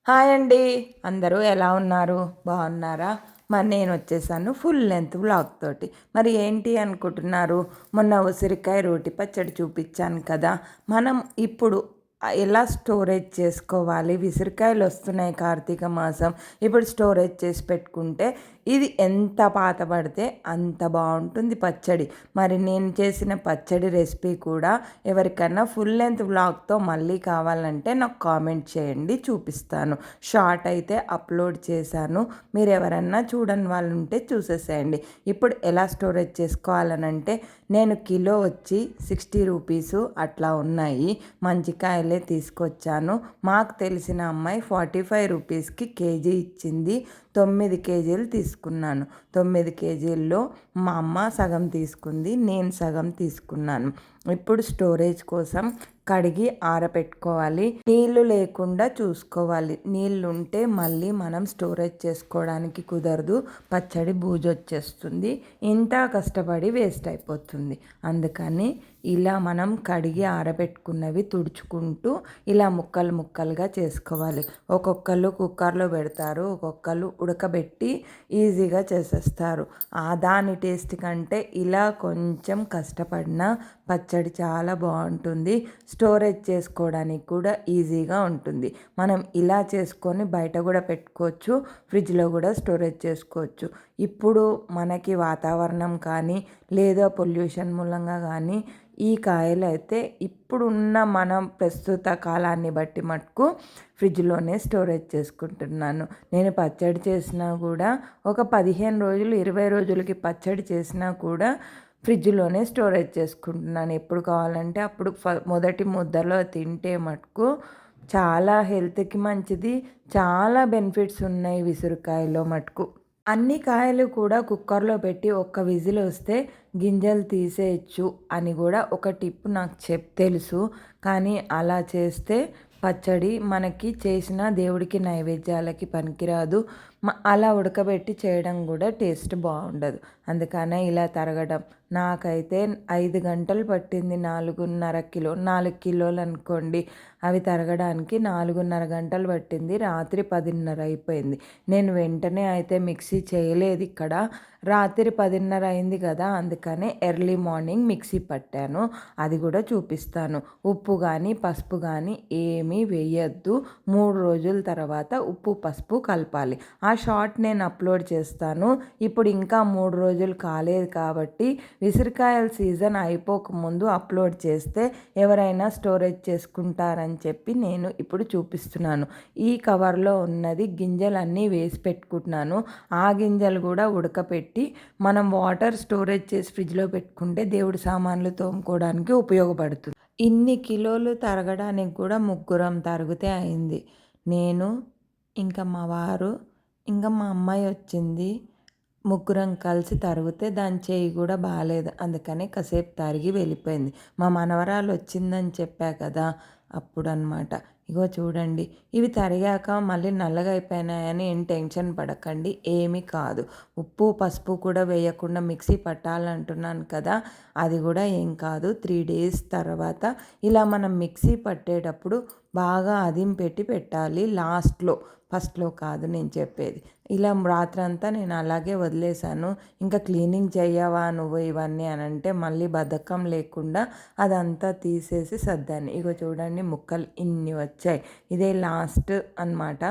Hi అండి. అందరూ ఎలా ఉన్నారు? బాగున్నారా? మరి నేను వచ్చేసాను ఫుల్ లెంత్ వ్లాగ్ తోటి. మరి ఏంటి అనుకుంటున్నారు? మొన్న ఉసిరికాయ రోటి పచ్చడి చూపించాను కదా. మనం ఇప్పుడు ఎలా స్టోరేజ్ చేసుకోవాలి? విసిరికాయలు వస్తున్నాయి కార్తీక మాసం. ఇప్పుడు స్టోరేజ్ చేసి పెట్టుకుంటే ఇది ఎంత పాత పడితే అంత బాగుంటుంది పచ్చడి. మరి నేను చేసిన పచ్చడి రెసిపీ కూడా ఎవరికన్నా ఫుల్ లెంత్ వ్లాగ్తో మళ్ళీ కావాలంటే నాకు కామెంట్ చేయండి, చూపిస్తాను. షార్ట్ అయితే అప్లోడ్ చేశాను. మీరు ఎవరన్నా చూడని వాళ్ళు ఉంటే చూసేసేయండి. ఇప్పుడు ఎలా స్టోరేజ్ చేసుకోవాలనంటే నేను కిలో వచ్చి 60 రూపీసు అట్లా ఉన్నాయి. మంచి కాయలే తీసుకొచ్చాను. మాకు తెలిసిన అమ్మాయి 45 రూపీస్కి కేజీ ఇచ్చింది. 9 కేజీలు తీసుకున్నాను. 9 కేజీల్లో మా అమ్మ సగం తీసుకుంది, నేను సగం తీసుకున్నాను. ఇప్పుడు స్టోరేజ్ కోసం కడిగి ఆరబెట్టుకోవాలి. నీళ్లు లేకుండా చూసుకోవాలి. నీళ్ళు ఉంటే మళ్ళీ మనం స్టోరేజ్ చేసుకోవడానికి కుదరదు. పచ్చడి బూజు వచ్చేస్తుంది. ఇంత కష్టపడి వేస్ట్ అయిపోతుంది. అందుకని ఇలా మనం కడిగి ఆరబెట్టుకున్నవి తుడుచుకుంటూ ఇలా ముక్కలు ముక్కలుగా చేసుకోవాలి. ఒక్కొక్కళ్ళు కుక్కర్లో పెడతారు, ఒక్కొక్కళ్ళు ఉడకబెట్టి ఈజీగా చేసేస్తారు. దాని టేస్ట్ కంటే ఇలా కొంచెం కష్టపడిన పచ్చడి చాలా బాగుంటుంది. స్టోరేజ్ చేసుకోవడానికి కూడా ఈజీగా ఉంటుంది. మనం ఇలా చేసుకొని బయట కూడా పెట్టుకోవచ్చు, ఫ్రిడ్జ్లో కూడా స్టోరేజ్ చేసుకోవచ్చు. ఇప్పుడు మనకి వాతావరణం కానీ లేదా పొల్యూషన్ మూలంగా కానీ ఈ కాయలు అయితే ఇప్పుడున్న మనం ప్రస్తుత కాలాన్ని బట్టి మటుకు ఫ్రిడ్జ్లోనే స్టోరేజ్ చేసుకుంటున్నాను. నేను పచ్చడి చేసినా కూడా ఒక 15 రోజులు 20 రోజులకి పచ్చడి చేసినా కూడా ఫ్రిడ్జ్లోనే స్టోరేజ్ చేసుకుంటున్నాను. ఎప్పుడు కావాలంటే అప్పుడు మొదటి ముద్దలో తింటే మటుకు చాలా హెల్త్కి మంచిది. చాలా బెనిఫిట్స్ ఉన్నాయి విసురుకాయలో మటుకు. అన్ని కాయలు కూడా కుక్కర్లో పెట్టి ఒక్క విజిల్ వస్తే గింజలు తీసేయచ్చు అని కూడా ఒక టిప్ నాకు తెలుసు. కానీ అలా చేస్తే పచ్చడి మనకి చేసిన దేవుడికి నైవేద్యాలకి పనికిరాదు. అలా ఉడకబెట్టి చేయడం కూడా టేస్ట్ బాగుండదు. అందుకనే ఇలా తరగడం. నాకైతే 5 గంటలు పట్టింది. 4 కిలోలు అనుకోండి. అవి తరగడానికి 4.5 గంటలు పట్టింది. రాత్రి 10:30 అయిపోయింది. నేను వెంటనే అయితే మిక్సీ చేయలేదు ఇక్కడ. రాత్రి 10:30 అయింది కదా, అందుకనే ఎర్లీ మార్నింగ్ మిక్సీ పట్టాను. అది కూడా చూపిస్తాను. ఉప్పు కానీ పసుపు కానీ ఏమీ వేయద్దు. 3 రోజుల తర్వాత ఉప్పు పసుపు కలపాలి. ఆ షార్ట్ నేను అప్లోడ్ చేస్తాను. ఇప్పుడు ఇంకా 3 రోజులు కాలేదు కాబట్టి విసిరికాయల సీజన్ అయిపోకముందు అప్లోడ్ చేస్తే ఎవరైనా స్టోరేజ్ చేసుకుంటారని చెప్పి నేను ఇప్పుడు చూపిస్తున్నాను. ఈ కవర్లో ఉన్నది గింజలన్నీ వేసి పెట్టుకుంటున్నాను. ఆ గింజలు కూడా ఉడకపెట్టి మనం వాటర్ స్టోరేజ్ చేసి ఫ్రిడ్జ్లో పెట్టుకుంటే దేవుడి సామాన్లు తోముకోవడానికి ఉపయోగపడుతుంది. ఇన్ని కిలోలు తరగడానికి కూడా ముగ్గురం తరిగితే అయింది. నేను, ఇంకా మా వారు, ఇంకా మా అమ్మాయి వచ్చింది. ముగ్గురం కలిసి తరిగితే దాని చేయి కూడా బాగాలేదు. అందుకని కాసేపు తరిగి వెళ్ళిపోయింది. మా మనవరాలు వచ్చిందని చెప్పా కదా, అప్పుడు అనమాట. ఇగో చూడండి, ఇవి తరిగాక మళ్ళీ నల్లగా అయిపోయినాయని ఏం టెన్షన్ పడకండి, ఏమీ కాదు. ఉప్పు పసుపు కూడా వేయకుండా మిక్సీ పట్టాలంటున్నాను కదా, అది కూడా ఏం కాదు. 3 డేస్ తర్వాత ఇలా మనం మిక్సీ పట్టేటప్పుడు బాగా పెట్టి పెట్టాలి లాస్ట్లో, ఫస్ట్లో కాదు నేను చెప్పేది. ఇలా రాత్రంతా నేను అలాగే వదిలేశాను. ఇంకా క్లీనింగ్ చెయ్యవా నువ్వు ఇవన్నీ అని అంటే మళ్ళీ బద్ధకం లేకుండా అదంతా తీసేసి సర్దాను. ఇగో చూడండి, ముక్కలు ఇన్ని వచ్చాయి. ఇదే లాస్ట్ అనమాట.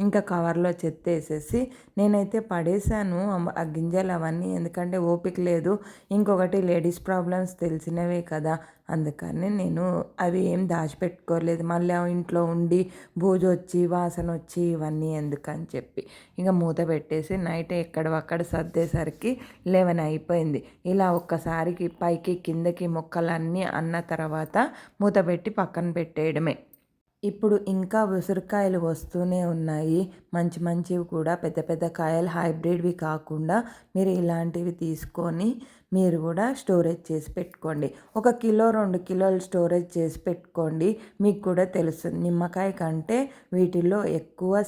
ఇంకా కవర్లో చెత్త వేసేసి నేనైతే పడేశాను ఆ గింజలు అవన్నీ. ఎందుకంటే ఓపిక లేదు. ఇంకొకటి లేడీస్ ప్రాబ్లమ్స్ తెలిసినవే కదా, అందుకని నేను అవి ఏం దాచిపెట్టుకోలేదు. మళ్ళీ ఇంట్లో ఉండి బూజు వచ్చి వాసన వచ్చి ఇవన్నీ ఎందుకని చెప్పి ఇంకా మూత పెట్టేసి నైట్ ఎక్కడవక్కడ సర్దేసరికి 11 అయిపోయింది. ఇలా ఒక్కసారికి పైకి కిందకి మొక్కలన్నీ అన్న తర్వాత మూత పెట్టి పక్కన పెట్టేయడమే. ఇప్పుడు ఇంకా ఉసిరికాయలు వస్తూనే ఉన్నాయి. మంచి మంచివి కూడా, పెద్ద పెద్ద కాయలు, హైబ్రిడ్వి కాకుండా మీరు ఇలాంటివి తీసుకొని మీరు కూడా స్టోరేజ్ చేసి పెట్టుకోండి. 1 కిలో 2 కిలోలు స్టోరేజ్ చేసి పెట్టుకోండి. మీకు కూడా తెలుస్తుంది, నిమ్మకాయ కంటే వీటిల్లో ఎక్కువ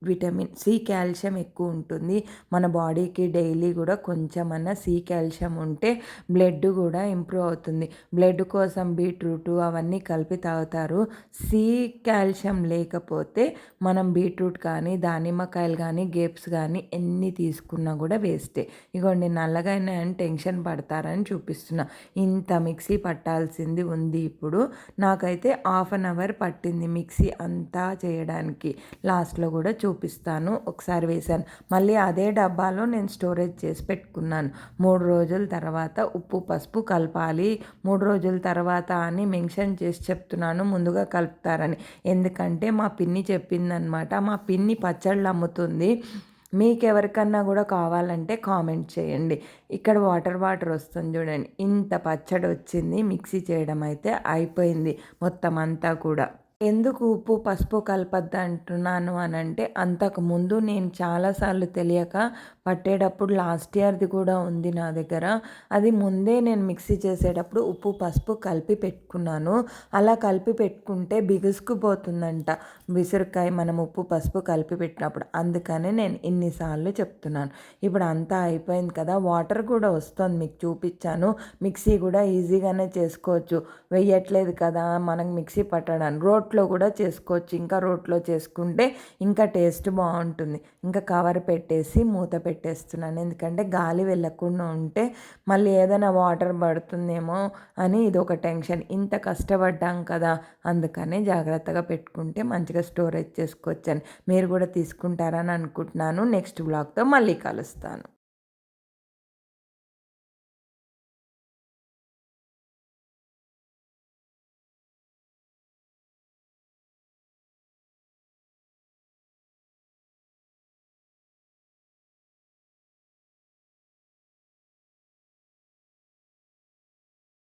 విటమిన్ సి, కాల్షియం ఎక్కువ ఉంటుంది. మన బాడీకి డైలీ కూడా కొంచెమన్నా సి, కాల్షియం ఉంటే బ్లడ్ కూడా ఇంప్రూవ్ అవుతుంది. బ్లడ్ కోసం బీట్రూట్ అవన్నీ కలిపి తాగుతారు. సి, కాల్షియం లేకపోతే మనం బీట్రూట్ కానీ, దానిమ్మకాయలు కానీ, గ్రేప్స్ కానీ ఎన్ని తీసుకున్నా కూడా వేస్టే. ఇగోండి నల్లగా అయినాయని టెన్షన్ పడతారని చూపిస్తున్నా. ఇంత మిక్సీ పట్టాల్సింది ఉంది ఇప్పుడు. నాకైతే హాఫ్ అన్ అవర్ పట్టింది మిక్సీ అంతా చేయడానికి. లాస్ట్లో కూడా చూపిస్తాను. ఒకసారి వేశాను, మళ్ళీ అదే డబ్బాలో నేను స్టోరేజ్ చేసి పెట్టుకున్నాను. 3 రోజుల తర్వాత ఉప్పు పసుపు కలపాలి. 3 రోజుల తర్వాత అని మెన్షన్ చేసి చెప్తున్నాను, ముందుగా కలుపుతారని. ఎందుకంటే మా పిన్ని చెప్పిందనమాట. మా పిన్ని పచ్చళ్ళు అమ్ముతుంది. మీకెవరికన్నా కూడా కావాలంటే కామెంట్ చేయండి. ఇక్కడ వాటర్ వస్తుంది చూడండి. ఇంత పచ్చడి వచ్చింది. మిక్సీ చేయడం అయితే అయిపోయింది మొత్తం అంతా కూడా. ఎందుకు ఉప్పు పసుపు కలపద్దు అంటున్నాను అని అంటే, అంతకుముందు నేను చాలాసార్లు తెలియక పట్టేటప్పుడు లాస్ట్ ఇయర్ది కూడా ఉంది నా దగ్గర. అది ముందే నేను మిక్సీ చేసేటప్పుడు ఉప్పు పసుపు కలిపి పెట్టుకున్నాను. అలా కలిపి పెట్టుకుంటే బిగుసుకుపోతుందంట విసురుకాయ, మనం ఉప్పు పసుపు కలిపి పెట్టినప్పుడు. అందుకనే నేను ఇన్నిసార్లు చెప్తున్నాను. ఇప్పుడు అంతా అయిపోయింది కదా, వాటర్ కూడా వస్తుంది, మీకు చూపించాను. మిక్సీ కూడా ఈజీగానే చేసుకోవచ్చు, వెయ్యట్లేదు కదా మనకు మిక్సీ పట్టడానికి. రోట్లో కూడా చేసుకోవచ్చు. ఇంకా రోట్లో చేసుకుంటే ఇంకా టేస్ట్ బాగుంటుంది. ఇంకా కవర్ పెట్టేసి మూత పెట్టేస్తున్నాను. ఎందుకంటే గాలి వెళ్ళకుండా ఉంటే మళ్ళీ ఏదైనా వాటర్ పడుతుందేమో అని ఇది ఒక టెన్షన్. ఇంత కష్టపడ్డాం కదా, అందుకనే జాగ్రత్తగా పెట్టుకుంటే మంచిగా స్టోరేజ్ చేసుకోవచ్చని. మీరు కూడా తీసుకుంటారని అనుకుంటున్నాను. నెక్స్ట్ బ్లాగ్తో మళ్ళీ కలుస్తాను.